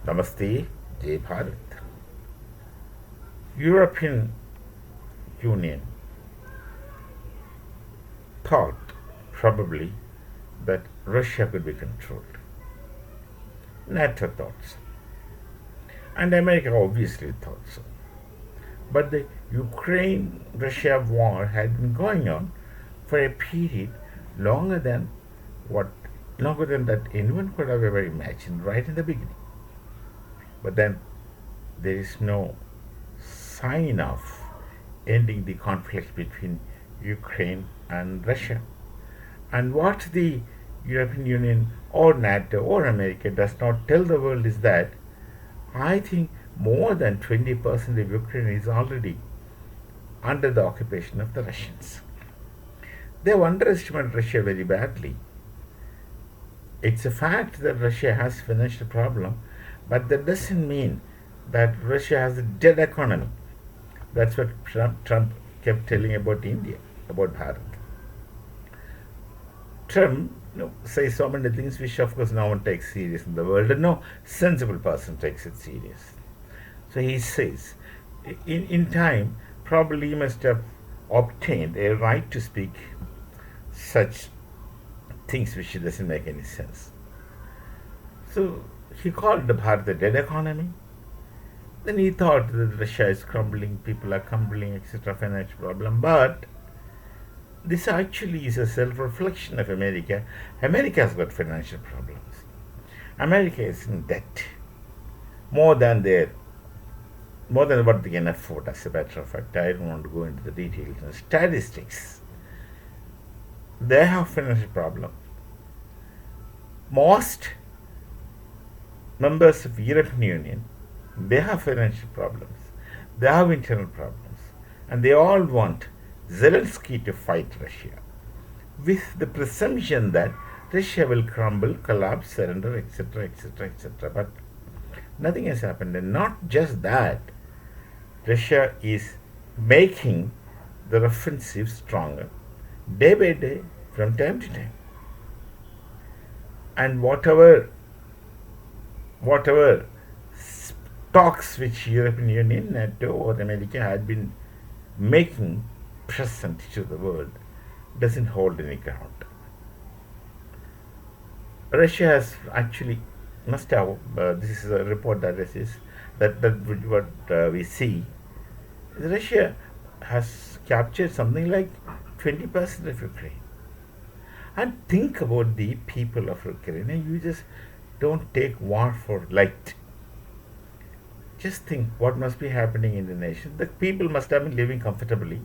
Namaste, Jai Bharat. European Union thought probably that Russia could be controlled. NATO thought so. And America obviously thought so. But the Ukraine Russia war had been going on for a period longer than what longer than that anyone could have ever imagined right in the beginning. But then there is no sign of ending the conflict between Ukraine and Russia. And what the European Union or NATO or America does not tell the world is that I think more than 20% of Ukraine is already under the occupation of the Russians. They have underestimated Russia very badly. It's a fact that Russia has financial problem, but that doesn't mean that Russia has a dead economy. That's what Trump kept telling about India, about Bharat. Trump says so many things which, of course, no one takes serious in the world, and no sensible person takes it serious. So he says, in time, probably he must have obtained a right to speak such things which doesn't make any sense. So he called the Bharat a dead economy. Then he thought that Russia is crumbling, people are crumbling, etc., financial problem. But this actually is a self-reflection of America. America has got financial problems. America is in debt more than what they can afford. As a matter of fact, I don't want to go into the details and statistics. They have financial problem. Most members of European Union, they have financial problems. They have internal problems, and they all want Zelensky to fight Russia, with the presumption that Russia will crumble, collapse, surrender, etc., etc., etc. But nothing has happened, and not just that. Russia is making the offensive stronger, day by day, from time to time. And whatever talks which European Union, NATO, or America had been making present to the world doesn't hold any ground. Russia has actually must have. This is a report that what we see. Russia has captured something like 20% of Ukraine. And think about the people of Ukraine. And you just don't take war for light. Just think what must be happening in the nation. The people must have been living comfortably.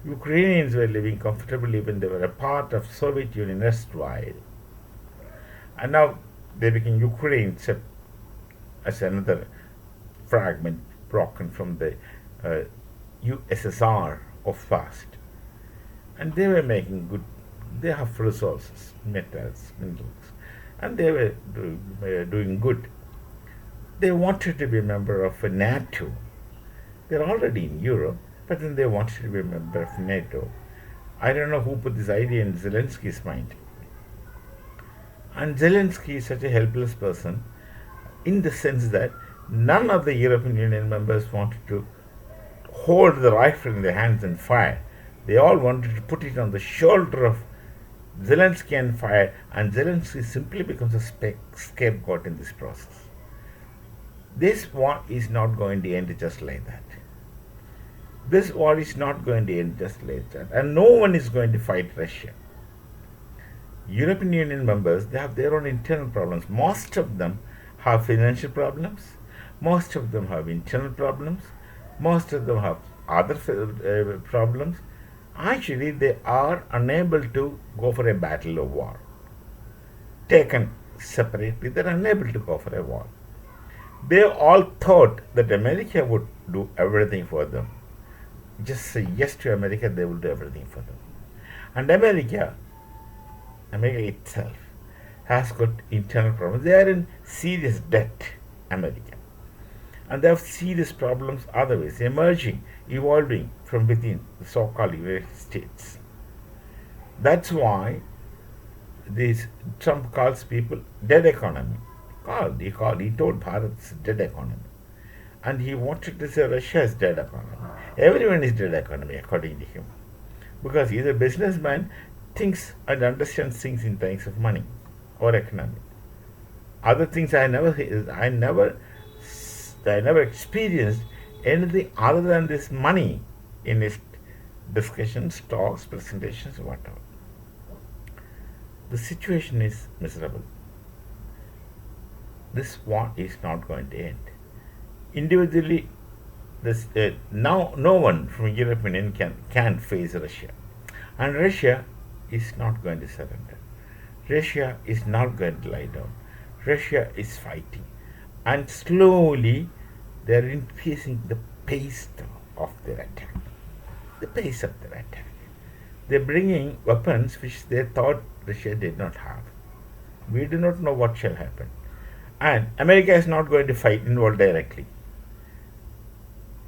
Ukrainians were living comfortably when they were a part of Soviet Union erstwhile. And now they became Ukraine as another fragment broken from the USSR of past. And they were making good, they have resources, metals, minerals, and they were doing good. They wanted to be a member of NATO. They're already in Europe, but then they wanted to be a member of NATO. I don't know who put this idea in Zelensky's mind. And Zelensky is such a helpless person in the sense that none of the European Union members wanted to hold the rifle in their hands and fire. They all wanted to put it on the shoulder of Zelensky and fire, and Zelensky simply becomes a scapegoat in this process. This war is not going to end just like that. This war is not going to end just like that, and no one is going to fight Russia. European Union members, they have their own internal problems. Most of them have financial problems. Most of them have internal problems. Most of them have other problems. Actually, they are unable to go for a battle or war. Taken separately, they are unable to go for a war. They all thought that America would do everything for them. Just say yes to America, they will do everything for them. And America itself has got internal problems. They are in serious debt, America. And they have serious problems otherwise, emerging, evolving from within the so-called United States. That's why Trump calls people dead economy, He told Bharat's dead economy. And he wanted to say Russia is dead economy. Everyone is dead economy, according to him. Because he's a businessman, thinks and understands things in terms of money or economy. Other things I never experienced anything other than this money in his discussions, talks, presentations, whatever. The situation is miserable. This war is not going to end. Individually, now no one from European Union can face Russia. And Russia is not going to surrender. Russia is not going to lie down. Russia is fighting. And slowly they are increasing the pace of their attack. The pace of their attack. They are bringing weapons which they thought Russia did not have. We do not know what shall happen. And America is not going to fight involved directly.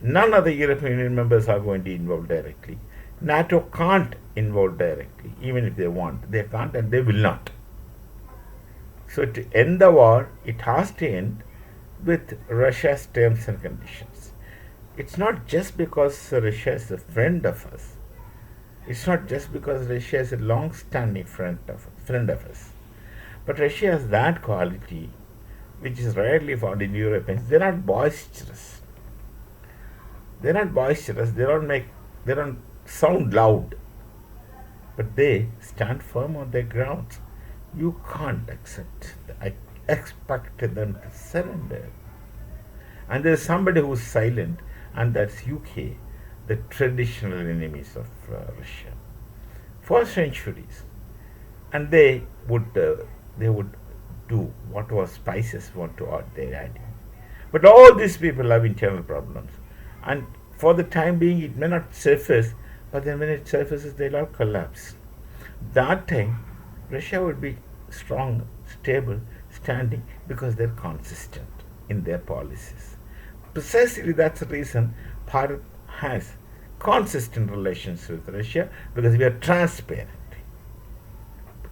None of the European Union members are going to involve directly. NATO can't involve directly, even if they want. They can't and they will not. So to end the war, it has to end with Russia's terms and conditions. It's not just because Russia is a friend of us. It's not just because Russia is a long-standing friend of us. But Russia has that quality which is rarely found in Europeans. They're not boisterous. They don't sound loud, but they stand firm on their grounds. You can't expect them to surrender. And there's somebody who's silent, and that's UK, the traditional enemies of Russia, for centuries. And they would do whatever spices want to add their adding. But all these people have internal problems. And for the time being, it may not surface, but then when it surfaces, they'll all collapse. That time, Russia would be strong, stable, standing, because they're consistent in their policies. Precisely that's the reason Bharat has consistent relations with Russia, because we are transparent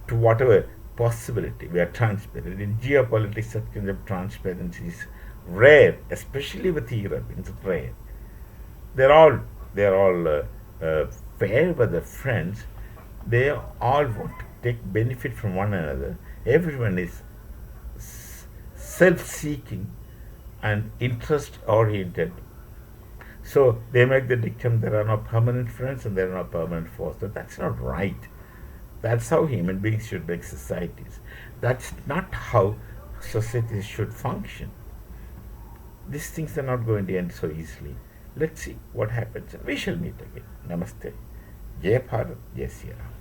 to whatever possibility. We are transparent. In geopolitics, such kind of transparency is rare, especially with Europe. It's rare. They're all fair weather friends. They all want to take benefit from one another. Everyone is self-seeking and interest-oriented. So they make the dictum there are no permanent friends and there are no permanent foes. But that's not right. That's how human beings should make societies. That's not how societies should function. These things are not going to end so easily. Let's see what happens. We shall meet again. Namaste. Jai Bharat, Jai Sri Ram.